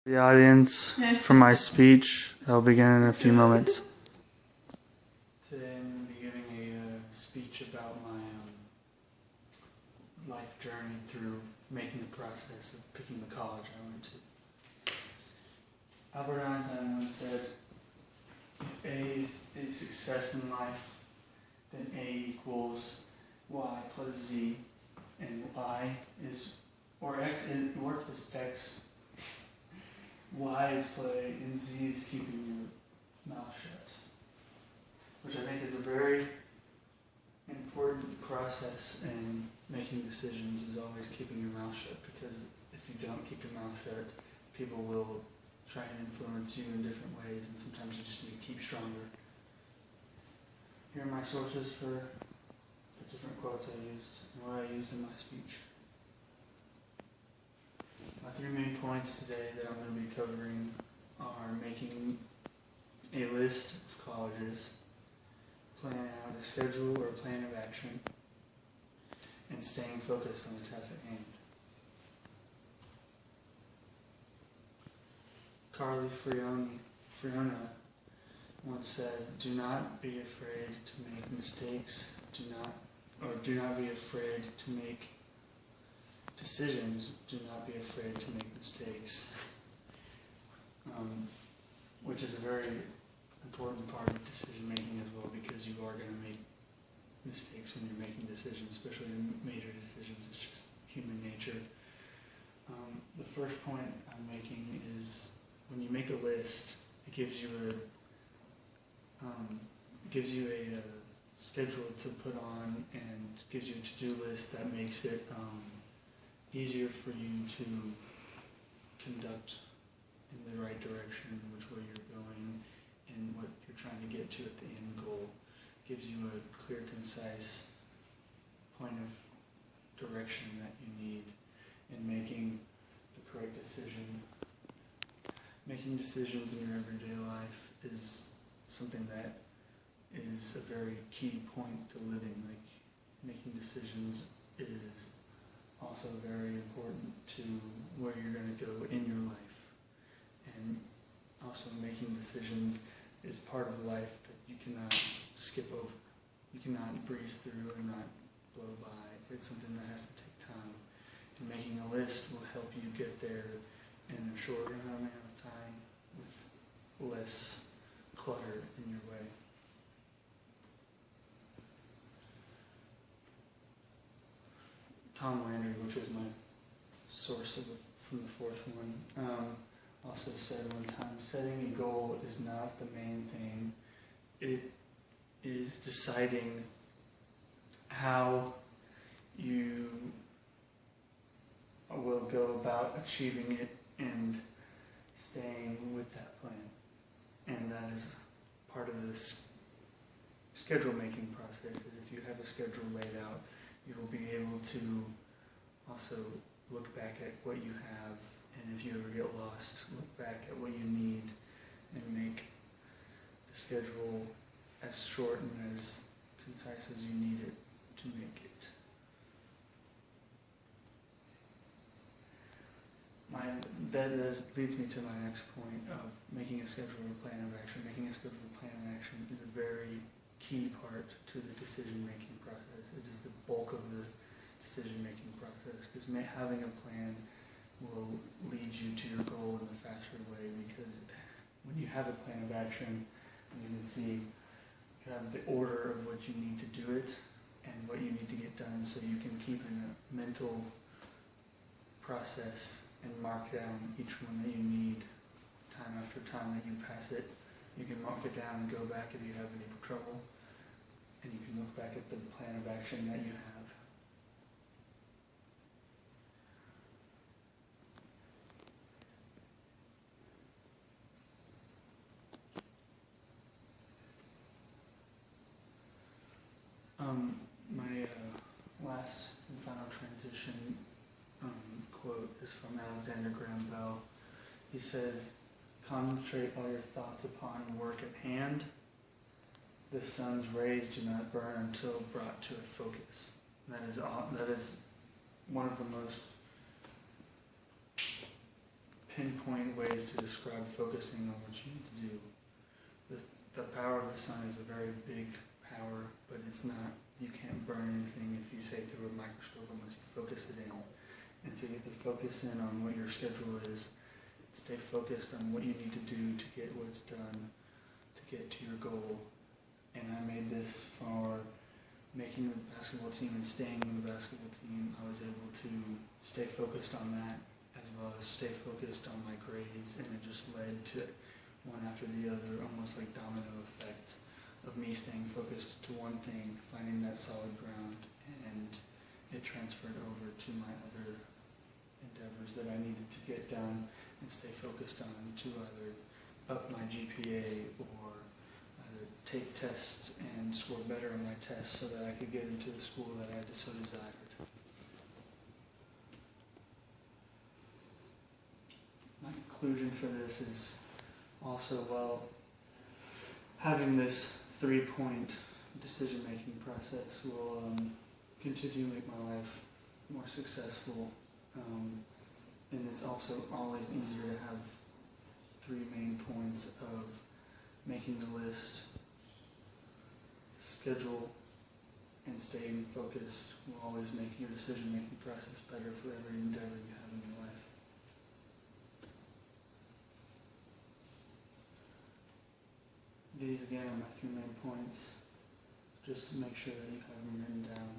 The audience for my speech. I'll begin in a few moments. Today I'm going to be giving a speech about my life journey through making the process of picking the college I went to. Albert Einstein once said, if A is a success in life, then A equals Y plus Z, and Y is, or X, or plus X, Y is play, and Z is keeping your mouth shut. Which I think is a very important process in making decisions, is always keeping your mouth shut, because if you don't keep your mouth shut, people will try and influence you in different ways, and sometimes you just need to keep stronger. Here are my sources for the different quotes I used and what I used in my speech. My three main points today that I'm going to be covering are making a list of colleges, planning out a schedule or a plan of action, and staying focused on the task at hand. Carly Friona once said, "Do not be afraid to make mistakes. Do not be afraid to make decisions. Do not be afraid to make mistakes." Which is a very important part of decision making as well, because you are going to make mistakes when you're making decisions, especially in major decisions. It's just human nature. The first point I'm making is, when you make a list, it gives you a schedule to put on, and gives you a to-do list that makes it easier for you to conduct in the right direction, which way you're going, and what you're trying to get to at the end goal. Gives you a clear, concise point of direction that you need in making the correct decision. Making decisions in your everyday life is something that is a very key point to living. Like, making decisions is also very important to where you're going to go in your life. And also, making decisions is part of life that you cannot skip over. You cannot breeze through and not blow by. It's something that has to take time. And making a list will help you get there in a shorter amount of time with less clutter in your way. Tom Landry, which was my source from the fourth one, also said one time, setting a goal is not the main thing. It is deciding how you will go about achieving it and staying with that plan. And that is part of this schedule making process, is if you have a schedule laid out, you will be able to also look back at what you have, and if you ever get lost, look back at what you need and make the schedule as short and as concise as you need it to make it. That leads me to my next point of making a schedule or plan of action. Making a schedule or plan of action is a very key part to the decision-making process. It is the bulk of the decision-making process, because having a plan will lead you to your goal in a faster way, because when you have a plan of action, you can see you have the order of what you need to do it and what you need to get done, so you can keep in a mental process and mark down each one that you need time after time that you pass it. You can mark it down and go back if you have any trouble, and you can look back at the plan of action that you have. My last and final transition quote is from Alexander Graham Bell. He says, "Concentrate all your thoughts upon work at hand. The sun's rays do not burn until brought to a focus." That is one of the most pinpoint ways to describe focusing on what you need to do. The power of the sun is a very big power, but it's not, you can't burn anything if you say through a microscope unless you focus it in. And so you have to focus in on what your schedule is, stay focused on what you need to do to get what's done, to get to your goal. And I made this for making the basketball team and staying in the basketball team. I was able to stay focused on that, as well as stay focused on my grades, and it just led to one after the other, almost like domino effects of me staying focused to one thing, finding that solid ground, and it transferred over to my other endeavors that I needed to get done and stay focused on to either up my GPA or either take tests and score better on my tests so that I could get into the school that I so desired. My conclusion for this is also, well, having this 3-point decision-making process will continue to make my life more successful, and it's also always easier to have 3 main points of making the list, schedule, and staying focused will always make your decision-making process better for every endeavor you have in your life. These again are my 3 main points, just to make sure that you have them written down.